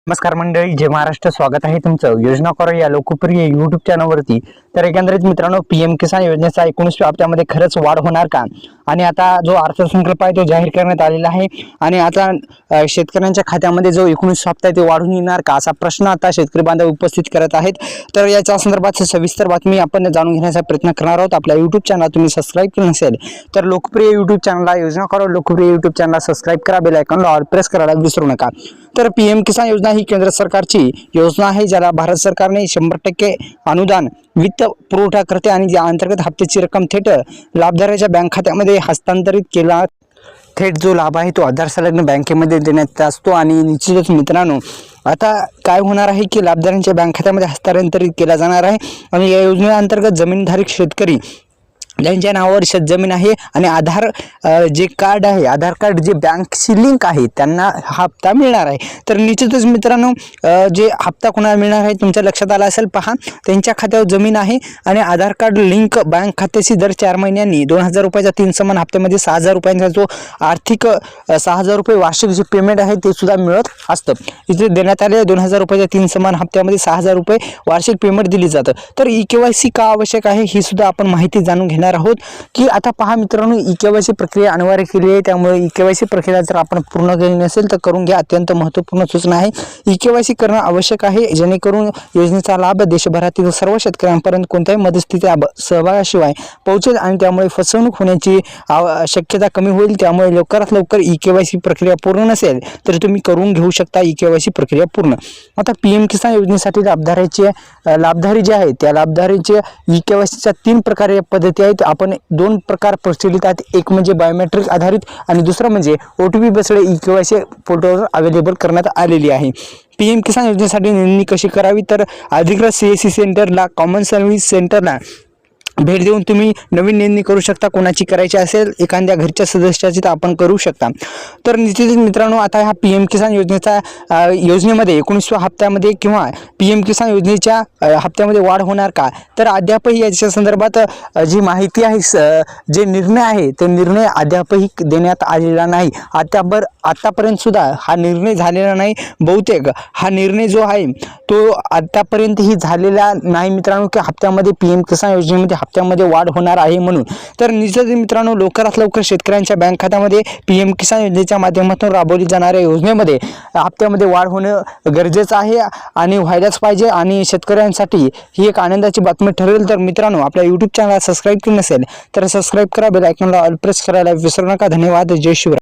नमस्कार मंडळी, जय महाराष्ट्र. स्वागत आहे तुमचं योजना करो या लोकप्रिय युट्यूब चॅनलवरती. तर एकंदरीत मित्रांनो, पीएम किसान योजनेचा 19व्या हप्त्यामध्ये खरंच वाढ होणार का? आणि आता जो अर्थसंकल्प आहे तो जाहीर करण्यात आलेला आहे आणि आता शेतकऱ्यांच्या खात्यामध्ये जो 19 हप्ता आहे ते वाढून येणार का, असा प्रश्न आता शेतकरी बांधव उपस्थित करत आहेत. तर याच्या संदर्भात सविस्तर बातमी आपण जाणून घेण्याचा प्रयत्न करणार आहोत. आपल्या युट्यूब चॅनल तुम्ही सबस्क्राईब केलं नसेल तर लोकप्रिय युट्यूब चॅनलला योजना करो लोकप्रिय युट्यूब चॅनलला सबस्क्राईब करा, बेल आयकॉनला ऑल प्रेस करायला विसरू नका. तर पीएम किसान योजना ही केंद्र सरकारची योजना आहे, ज्याला भारत सरकारने 100% अनुदान वित्त पुरवठा करते आणि या अंतर्गत हप्त्याची रक्कम थेट लाभधारकाच्या बँक खात्यामध्ये हस्तांतरित केला. थेट जो लाभ आहे तो आधार संलग्न बँकेमध्ये देण्यात असतो. आणि निश्चितच मित्रांनो, आता काय होणार आहे की लाभधारकांच्या बँक खात्यामध्ये हस्तांतरित केला जाणार आहे. आणि या योजनेअंतर्गत जमीनधारक शेतकरी ज्यांच्या नावावर शेतजमीन आहे आणि आधार जे कार्ड आहे, आधार कार्ड जे बँकशी लिंक आहे, त्यांना हप्ता मिळणार आहे. तर निश्चितच मित्रांनो, जे हप्ता कोणाला मिळणार आहे तुमच्या लक्षात आला असेल. पहा, त्यांच्या खात्यावर जमीन आहे आणि आधार कार्ड लिंक बँक खात्याशी दर 4 महिन्यांनी 2000 रुपयाचा 3 समान हप्त्यामध्ये 6000 रुपयांचा जो आर्थिक 6000 रुपये वार्षिक जे पेमेंट आहे ते सुद्धा मिळत असतं. इथे देण्यात आले 2000 रुपयाच्या 3 समान हप्त्यामध्ये 6000 रुपये वार्षिक पेमेंट दिली जातं. तर ई-केवायसी का आवश्यक आहे ही सुद्धा आपण माहिती जाणून घेणार आहोत. की आता पहा मित्रांनो, ई-केवायसी प्रक्रिया अनिवार्य केली आहे, त्यामुळे ई-केवायसी प्रक्रिया जर आपण पूर्ण केली नसेल तर करून घ्या. अत्यंत महत्त्वपूर्ण सूचना आहे. ई-केवायसी करणं आवश्यक आहे, जेणेकरून योजनेचा लाभ देशभरातील सर्व शेतकऱ्यांपर्यंत कोणत्याही मध्यस्थीच्या सहभागाशिवाय पोहोचेल आणि त्यामुळे फसवणूक होण्याची शक्यता कमी होईल. त्यामुळे लवकरात लवकर ई-केवायसी प्रक्रिया पूर्ण नसेल तर तुम्ही करून घेऊ शकता ई-केवायसी प्रक्रिया पूर्ण. आता पीएम किसान योजनेसाठी लाभधारी जे आहे त्या लाभधारीचे ई-केवायसीच्या 3 प्रकारे पद्धती आहेत. आपण 2 प्रकार प्रचलित आहेत. एक म्हणजे बायोमेट्रिक आधारित आणि दुसरं म्हणजे OTP बेस्ड ई-केवायसी पोर्टलवर अवेलेबल करण्यात आलेली आहे. पीएम किसान योजनेसाठी नोंदणी कशी करावी, तर अधिकृत CSC सेंटरला, कॉमन सर्व्हिस सेंटरला भेट देऊन तुम्ही नवीन नोंदणी करू शकता. कोणाची करायची असेल, एखाद्या घरच्या सदस्याची, तर आपण करू शकता. तर निश्चितच मित्रांनो, आता ह्या पीएम किसान योजनेमध्ये 19व्या हप्त्यामध्ये किंवा पीएम किसान योजनेच्या हप्त्यामध्ये वाढ होणार का, तर अद्यापही याच्या संदर्भात जी माहिती आहे, जे निर्णय आहे ते निर्णय अद्यापही देण्यात आलेला नाही. आतापर्यंत सुद्धा हा निर्णय झालेला नाही. बहुतेक हा निर्णय जो आहे तो आतापर्यंतही झालेला नाही मित्रांनो, की हप्त्यामध्ये पीएम किसान योजनेमध्ये हप्त्यामध्ये वाढ होणार आहे म्हणून. तर निश्चित मित्रांनो, लवकरात लवकर शेतकऱ्यांच्या बँक खात्यामध्ये पीएम किसान योजनेच्या माध्यमातून राबवली जाणाऱ्या योजनेमध्ये हप्त्यामध्ये वाढ होणं गरजेचं आहे आणि व्हायलाच पाहिजे. आणि शेतकऱ्यांसाठी ही एक आनंदाची बातमी ठरेल. तर मित्रांनो, आपल्या युट्यूब चॅनलला सबस्क्राईब केलं नसेल तर सबस्क्राईब करा, बेल आयकॉनला ऑल प्रेस करायला विसरू नका. धन्यवाद. जय शिवराय.